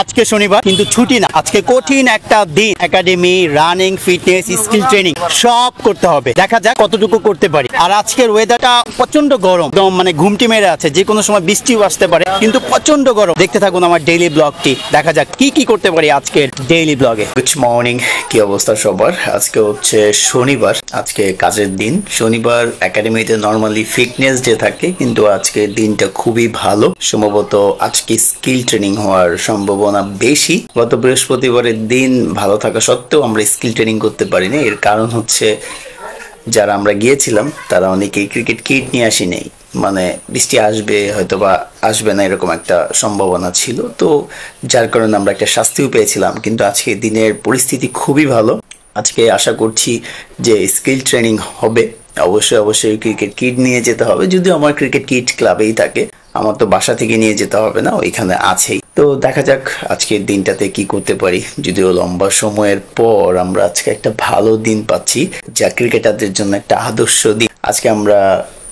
আজকে শনিবার কিন্তু ছুটি না, আজকে কঠিন একটা দিন। Academy, running, fitness, skill training সব করতে হবে। দেখা যাক কতটুকু করতে পারি। আর আজকের ওয়েদারটা প্রচন্ড গরম, একদম মানে ঘুমটি মেরে আছে, যে কোনো সময় বৃষ্টিও আসতে পারে, কিন্তু প্রচন্ড গরম। দেখতে থাকুন আমার ডেইলি ব্লগটি, দেখা যাক কি কি করতে পারি আজকের ডেইলি ব্লগে। গুড মর্নিং, কি অবস্থা সবার? আজকে হচ্ছে শনিবার, আজকে কাজের দিন। শনিবার একাডেমিতে নর্মালি ফিটনেস ডে থাকে, কিন্তু আজকের দিনটা খুবই ভালো। সম্ভবত আজকে স্কিল ট্রেনিং হওয়ার সম্ভাবনা বেশি। গত বৃহস্পতিবারের দিন ভালো থাকা সত্ত্বেও আমরা স্কিল ট্রেনিং করতে পারিনি। এর কারণ হচ্ছে যারা আমরা গিয়েছিলাম তারা অনেকেই ক্রিকেট কিট নিয়ে আসি নেই, মানে বৃষ্টি আসবে হয়তো বা আসবে না এরকম একটা সম্ভাবনা ছিল, তো যার কারণে আমরা একটা শাস্তিও পেয়েছিলাম। কিন্তু আজকে দিনের পরিস্থিতি খুবই ভালো। আজকে আশা করছি যে স্কিল ট্রেনিং হবে। অবশ্যই ক্রিকেট কিট নিয়ে যেতে হবে, যদিও আমার ক্রিকেট কিট ক্লাবেই থাকে, আমার তো বাসা থেকে নিয়ে যেতে হবে না, ওইখানে আছেই। তো দেখা যাক আজকের দিনটাতে কি করতে পারি। যদিও লম্বা সময়ের পর আমরা আজকে একটা ভালো দিন পাচ্ছি, যা ক্রিকেটারদের জন্য একটা আদর্শ দিন। আজকে আমরা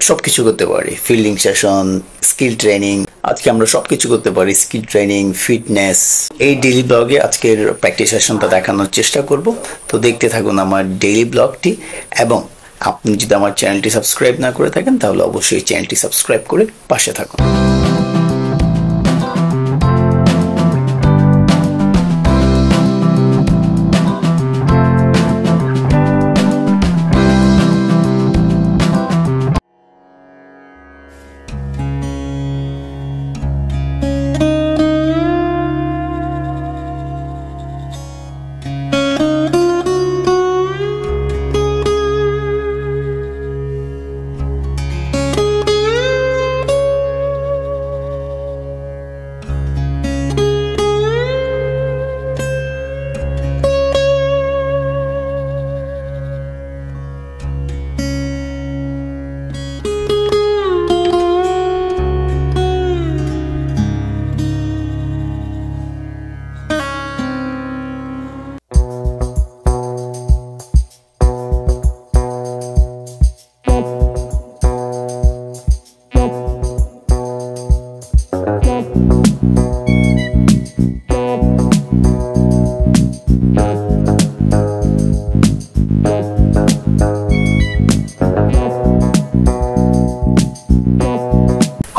সবকিছু করতে পারি, ফিল্ডিং সেশন, স্কিল ট্রেনিং, আজকে আমরা সবকিছু করতে পারি, স্কিল ট্রেনিং, ফিটনেস। এই ডেইলি ব্লগে আজকের প্র্যাকটিস সেশনটা দেখানোর চেষ্টা করব। তো দেখতে থাকুন আমার ডেইলি ব্লগটি, এবং আপনি যদি আমার চ্যানেলটি সাবস্ক্রাইব না করে থাকেন তাহলে অবশ্যই চ্যানেলটি সাবস্ক্রাইব করে পাশে থাকুন।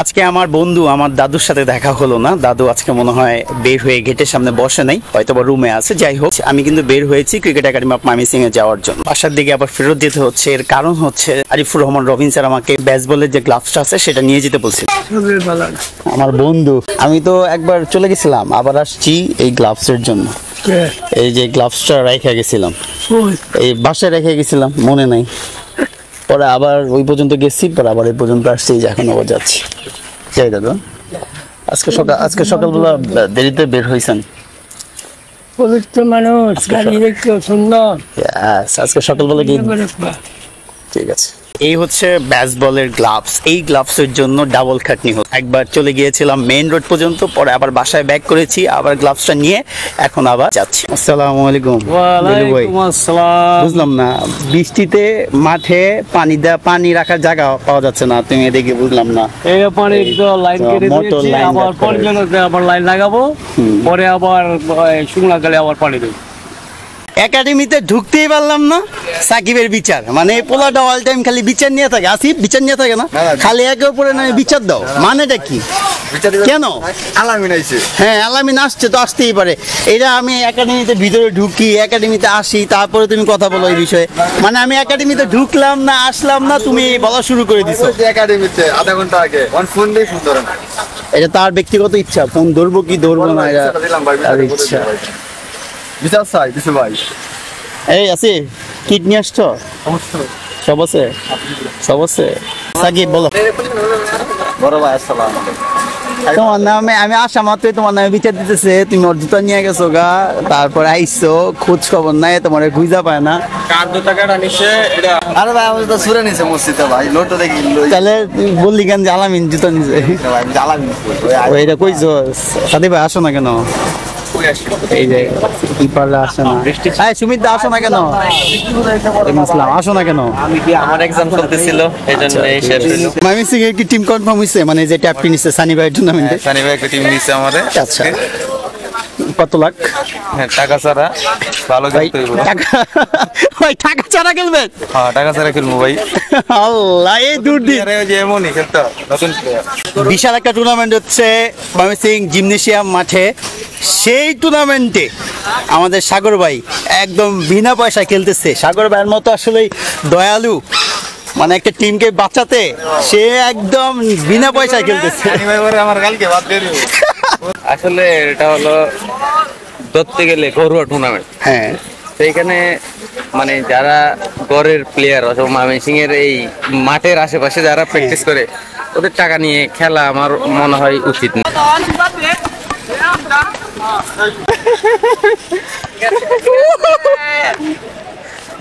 আজকে আমার বন্ধু, আমার দাদুর সাথে দেখা হলো না। দাদু আজকে মনে হয় বের হয়ে গেটের সামনে বসে নাই, হয়তো বা রুমে আছে। যাই হোক, আমি কিন্তু বের হয়েছি ক্রিকেট একাডেমি অফ ময়মনসিংহ এ যাওয়ার জন্য। বাসার দিকে আবার ফেরত যেতে হচ্ছে। এর কারণ হচ্ছে আরিফুর রহমান রবিন স্যার আমাকে বেসবলের যে গ্লাভসটা আছে সেটা নিয়ে যেতে বলছিল। আমার বন্ধু, আমি তো একবার চলে গেছিলাম, আবার আসছি এই গ্লাভসের জন্য। এই যে গ্লাভসটা রেখে গেছিলাম, এই বাসায় রেখে গেছিলাম, মনে নাই। পরে আবার ওই পর্যন্ত গেছি, পরে আবার এই পর্যন্ত আসছি, এখন আবার যাচ্ছি। যাই দাদা, আজকে সকালবেলা দেরিতে বের হয়েছেন? পবিত্র মানুষ, গাড়ি দেখতে সুন্দর। আজকে সকালবেলা কি? ঠিক আছে। এই হচ্ছে বেসবলের গ্লাভস। এই গ্লাভসের জন্য ডাবল খাটনি হতো। একবার চলে গিয়েছিলাম মেইন রোড পর্যন্ত, পরে আবার বাসায় ব্যাক করেছি, আবার গ্লাভসটা নিয়ে এখন আবার যাচ্ছি। আসসালামু আলাইকুম। ওয়ালাইকুম আসসালাম। বুঝলাম না, বৃষ্টিতে মাঠে পানি রাখার জায়গা পাওয়া যাচ্ছে না, তুমি এদিকে বুঝলাম না। এই পানি তো লাইন কেটে দিয়েছি, আবার পর্যন্ত আবার লাইন লাগাবো, পরে আবার শুকনা গেলে আবার পানি দেব। একাডেমিতে ঢুকতেই পারলাম না। সাকিবের বিচার, মানে পোলাটা অল টাইম খালি বিচার নিয়ে থাকে। আসিফ বিচার নিয়ে থাকে না, খালি একে উপরে না বিচার দাও, মানেটা কি? কেন? আলামিন আইছে। হ্যাঁ, আলামিন আসছে তো আসতেই পারে। এটা আমি একাডেমিতে ভিতরে ঢুকি, একাডেমিতে আসি, তারপরে তুমি কথা বলো এই বিষয়ে। মানে আমি একাডেমিতে ঢুকলাম না, আসলাম না, তুমি বলা শুরু করে দিছো। একাডেমিতে আধা ঘন্টা আগে ফোন দিয়ে ফোন ধরেন। এটা তার ব্যক্তিগত ইচ্ছা, ফোন ধরবো কি ধরবো না এটা তার ইচ্ছা। বিশাল সাই দিছে ভাই। এই আছে কিট নিয়ে আসছো? সব আছে, সব আছে। সাকিব বলো। বড় ভাই আসসালাম। তোমার নামে আমি আসা মাত্রই তোমার নামে বিচার দিতেছে, তুমি ওর জুতা নিয়ে গেছো গা, তারপরে আইসো, খোঁজ খবর নাই, তোমার খুঁজা পায় না। কার জুতা কাটা নিছে এটা? আরে ভাই আমাদের তো সুরে নিছে মসজিদে ভাই, লোটো দেখি। তাহলে বললি কেন যে আলামিন জুতা নিছে? ভাই আলামিন ওইটা কইছো? সাথী ভাই আসো না কেন? এই যে কিপাররা আসে না। এই সুমিত দা আসো না কেন? আসো না কেন? আমি কি আমার এক্সাম চলতেছিল এইজন্য এই শেষ হলো। ময়মনসিংহ এর কি টিম কনফার্ম হইছে, মানে যে ট্যাপটি নিছে সানি ভাই টুর্নামেন্টে? সানি ভাই একটা টিম নিছে আমারে। আচ্ছা, কত লাখ? হ্যাঁ টাকা ছাড়া ভালো খেলতে হইব। ভাই টাকা ছাড়া খেলবেন? হ্যাঁ টাকা ছাড়া খেলবো ভাই। আল্লাহ, এই দূরদি যে এমনই খেলতে হয়, নতুন প্লেয়ার। বিশাল একটা টুর্নামেন্ট হচ্ছে ময়মনসিং জিমনেশিয়াম মাঠে। সেই টুর্নামেন্টে আমাদের সাগর ভাই একদম বিনা পয়সা খেলতেছে। সাগর ভাইয়ের মতো আসলে দয়ালু, মানে একটা টিমকে বাঁচাতে সে একদম বিনা পয়সায় খেলতেছে। আমার কালকে বাদ দিয়ে দিবো। আসলে এটা হলো ধরতে গেলে ঘরোয়া টুর্নামেন্ট। হ্যাঁ, সেইখানে মানে যারা গড়ের প্লেয়ার অথবা ময়মনসিং এর এই মাঠের আশেপাশে যারা প্র্যাকটিস করে ওদের টাকা নিয়ে খেলা আমার মনে হয় উচিত না।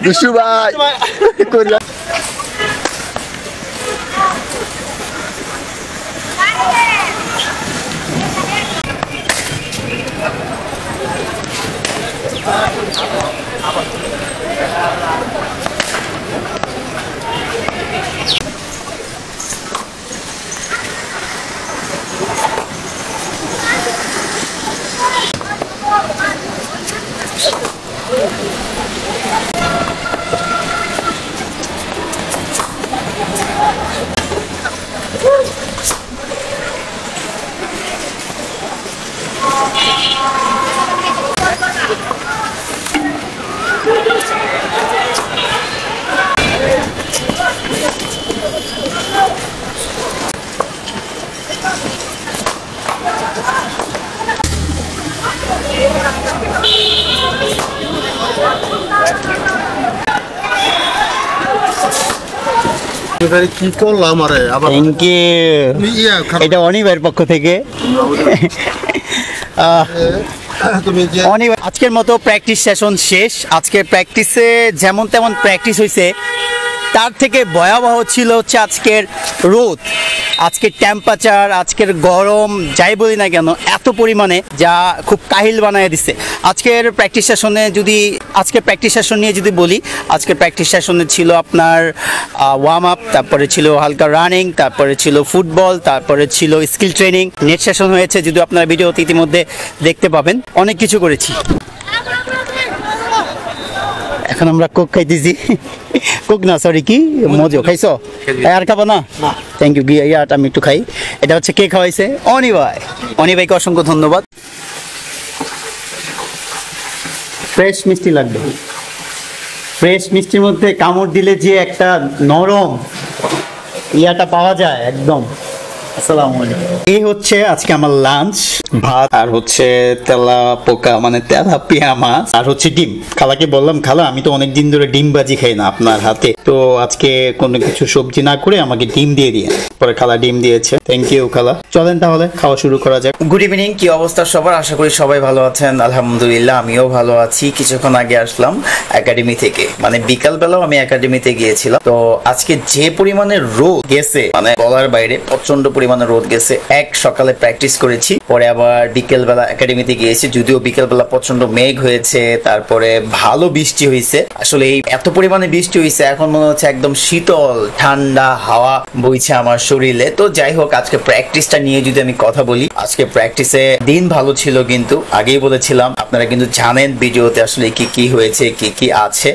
দুশু ভাই কি করলাম আরে আবার থ্যাংক ইউ। এটা অনিবার পক্ষ থেকে। তুমি যে আজকের মতো প্র্যাকটিস সেশন শেষ। আজকের প্র্যাকটিসে যেমন তেমন প্র্যাকটিস হয়েছে, তার থেকে ভয়াবহ ছিল হচ্ছে আজকের রোদ, আজকের টেম্পারেচার, আজকের গরম, যাই বলি না কেন এত পরিমাণে যা খুব কাহিল বানায় দিচ্ছে। আজকের প্র্যাকটিস সেশনে নিয়ে যদি বলি, আজকের প্র্যাকটিস সেশনে ছিল আপনার ওয়ার্ম আপ, তারপরে ছিল হালকা রানিং, তারপরে ছিল ফুটবল, তারপরে ছিল স্কিল ট্রেনিং, নেট সেশন হয়েছে, যদিও আপনারা ভিডিওতে ইতিমধ্যে দেখতে পাবেন। অনেক কিছু করেছি। এখন আমরা কোক খাইতেছি। কোক না, সরি, কি মজো খাইছো? আর খাবো না? Thank you. ইয়াটা আমি একটু খাই। এটা হচ্ছে কে খাওয়াইছে? অনি ভাই। অনি ভাইকে অসংখ্য ধন্যবাদ। ফ্রেশ মিষ্টি লাগবে। ফ্রেশ মিষ্টির মধ্যে কামড় দিলে যে একটা নরম ইয়াটা পাওয়া যায় একদম। আসসালামু আলাইকুম। এই হচ্ছে আজকে আমার লাঞ্চ, ভাত আর হচ্ছে তেলা পোকা মানে তেলাপিয়া মাছ আর হচ্ছে ডিম। খালাকে বললাম, খালা আমি তো অনেকদিন ধরে ডিম ভাজি খাই না আপনার হাতে, তো আজকে কোনো কিছু সবজি না করে আমাকে ডিম দিয়ে দিয়ে। পরে খালা ডিম দিয়েছে। থ্যাংক ইউ খালা। চলেন তাহলে খাওয়া শুরু করা যাক। গুড ইভিনিং, কি অবস্থা সবার? আশা করি সবাই ভালো আছেন। আলহামদুলিল্লাহ আমিও ভালো আছি। কিছুক্ষণ আগে আসলাম একাডেমি থেকে, মানে বিকাল বেলাও আমি একাডেমিতে গিয়েছিলাম। তো আজকে যে পরিমাণে রোদ গেছে মানে বলার বাইরে, প্রচন্ড পরিমাণে রোদ গেছে। সকালে প্র্যাকটিস করেছি, পরে আবার বিকেল বেলা একাডেমিতে গিয়েছি, যদিও বিকেল বেলা প্রচন্ড মেঘ হয়েছে, তারপরে ভালো বৃষ্টি হয়েছে। আসলে এই এত পরিমাণে বৃষ্টি হয়েছে, এখন মনে হচ্ছে একদম শীতল ঠান্ডা হাওয়া বইছে আমার শরীরে। তো যাই হোক, আজকে প্র্যাকটিসটা নিয়ে যদি আমি কথা বলি, আজকে প্র্যাকটিসে দিন ভালো ছিল, কিন্তু আগেই বলেছিলাম, আপনারা কিন্তু জানেন ভিডিওতে আসলে কি কি হয়েছে, কি কি আছে।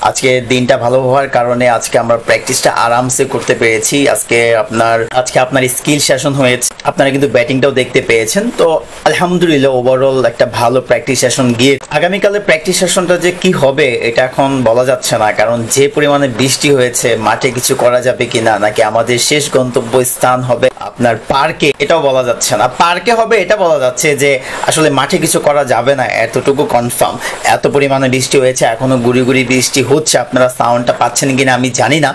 আজকে দিনটা ভালো হওয়ার কারণে আজকে আমরা প্র্যাকটিসটা আরামসে করতে পেরেছি। আজকে আপনার স্কিল সেশন হয়েছে, আপনারা কিন্তু ব্যাটিংটাও দেখতে পেয়েছেন। তো আলহামদুলিল্লাহ ওভারঅল একটা ভালো প্র্যাকটিস সেশন গিয়ে আগামীকালের প্র্যাকটিস সেশনটা যে কি হবে এটা এখন বলা যাচ্ছে না, কারণ যে পরিমাণে বৃষ্টি হয়েছে, মাঠে কিছু করা যাবে কিনা, নাকি আমাদের শেষ গন্তব্য স্থান হবে আপনার পার্কে, এটাও বলা যাচ্ছে না। পার্কে হবে এটা বলা যাচ্ছে, যে আসলে মাঠে কিছু করা যাবে না এতটুকু কনফার্ম। এত পরিমাণে বৃষ্টি হয়েছে, এখনো গুড়ি গুড়ি বৃষ্টি হচ্ছে, আপনারা সাউন্ডটা পাচ্ছেন কিনা আমি জানি না।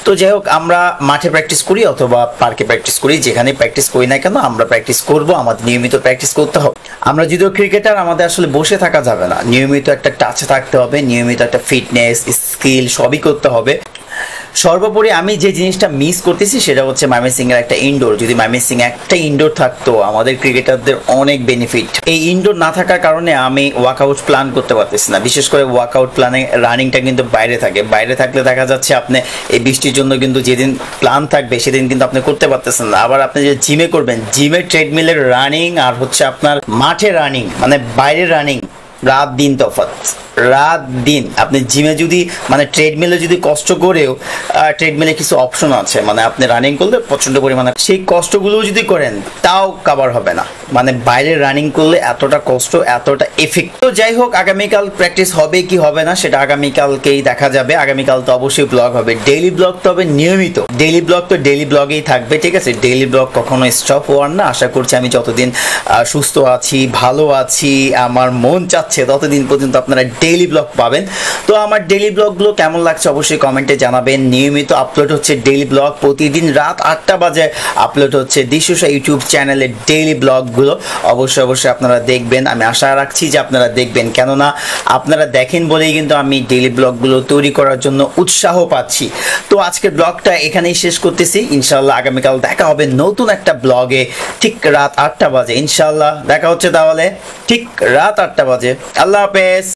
তো যাই হোক, আমরা মাঠে প্র্যাকটিস করি অথবা পার্কে প্র্যাকটিস করি, যেখানে প্র্যাকটিস করি না কেন আমরা প্র্যাকটিস করব, আমাদের নিয়মিত প্র্যাকটিস করতে হবে। আমরা যদিও ক্রিকেটার, আমাদের আসলে বসে থাকা যাবে না, নিয়মিত একটা টাচে থাকতে হবে, নিয়মিত একটা ফিটনেস স্কিল সবই করতে হবে। সর্বোপরি আমি যে জিনিসটা মিস করতেছি সেটা হচ্ছে ময়মনসিংহ এর একটা ইনডোর। যদি ময়মনসিংহ একটা ইনডোর থাকতো আমাদের ক্রিকেটারদের অনেক বেনিফিট। এই ইনডোর না থাকার কারণে আমি ওয়ার্কআউট প্ল্যান করতে পারতেছি না। বিশেষ করে ওয়ার্কআউট প্ল্যানে রানিংটা কিন্তু বাইরে থাকে, বাইরে থাকলে দেখা যাচ্ছে আপনি এই বৃষ্টির জন্য কিন্তু যেদিন প্ল্যান থাকবে সেদিন কিন্তু আপনি করতে পারতেছেন না। আবার আপনি যে জিমে করবেন, জিমে ট্রেডমিলের রানিং আর হচ্ছে আপনার মাঠে রানিং মানে বাইরে রানিং, রাত দিন তফাৎ, রাত দিন। আপনি জিমে যদি মানে ট্রেডমিলে যদি কষ্ট করেও, ট্রেডমিলে কিছু অপশন আছে, মানে আপনি রানিং করলে প্রচন্ড পরিমাণে সেই কষ্টগুলো যদি করেন তাও কভার হবে না। মানে বাইরে রানিং করলে এতটা কষ্ট, এতটা এফেক্ট। তো যাই হোক, আগামীকাল প্র্যাকটিস হবে কি হবে না সেটা আগামীকালকেই দেখা যাবে। আগামীকাল তো অবশ্যই ব্লগ হবে, ডেইলি ব্লগ তো হবে নিয়মিত। ডেইলি ব্লগ তো ডেইলি ব্লগেই থাকবে, ঠিক আছে? ডেইলি ব্লগ কখনো স্টপ হওয়ার না। আশা করছি আমি যতদিন সুস্থ আছি, ভালো আছি, আমার মন চাচ্ছে ততদিন পর্যন্ত আপনারা ডেইলি ব্লগ পাবেন। তো আমার ডেইলি ব্লগগুলো কেমন লাগছে অবশ্যই কমেন্টে জানাবেন। নিয়মিত আপলোড হচ্ছে ডেইলি ব্লগ, প্রতিদিন রাত 8টা বাজে আপলোড হচ্ছে দিশুষা ইউটিউব চ্যানেলে ডেইলি ব্লগগুলো। অবশ্যই আপনারা দেখবেন, আমি আশা রাখছি যে আপনারা দেখবেন, কেননা আপনারা দেখেন বলেই কিন্তু আমি ডেইলি ব্লগগুলো তৈরি করার জন্য উৎসাহ পাচ্ছি। তো আজকের ব্লগটা এখানেই শেষ করতেছি। ইনশাল্লাহ আগামীকাল দেখা হবে নতুন একটা ব্লগে ঠিক রাত 8টা বাজে। ইনশাল্লাহ দেখা হচ্ছে তাহলে ঠিক রাত 8টা বাজে। আল্লাহ হাফেজ।